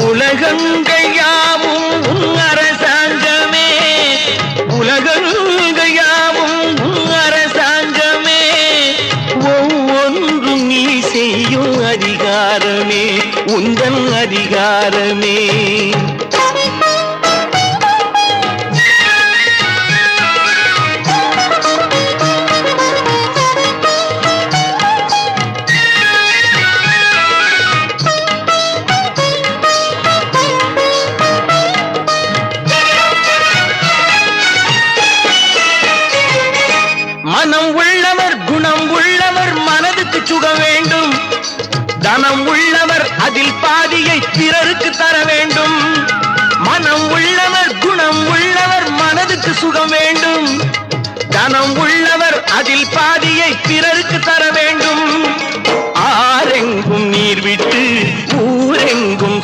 உலகங்கள் யாவும் உன் அரசாங்கமே, உலகங்கள் யாவும் உன் அரசாங்கமே, ஒவ்வொன்றும் நீ செய்யும் அதிகாரமே உந்தன் அதிகாரமே. மனம் உள்ளவர் குணம் உள்ளவர் மனதுக்கு சுக வேண்டும், தனம் உள்ளவர் அதில் பாதியை பிறருக்கு தர வேண்டும். மனம் உள்ளவர் குணம் உள்ளவர் மனதுக்கு சுகம் வேண்டும், தனம் உள்ளவர் அதில் பாதியை பிறருக்கு தர வேண்டும். ஆரெங்கும் நீர் விட்டு ஊரெங்கும்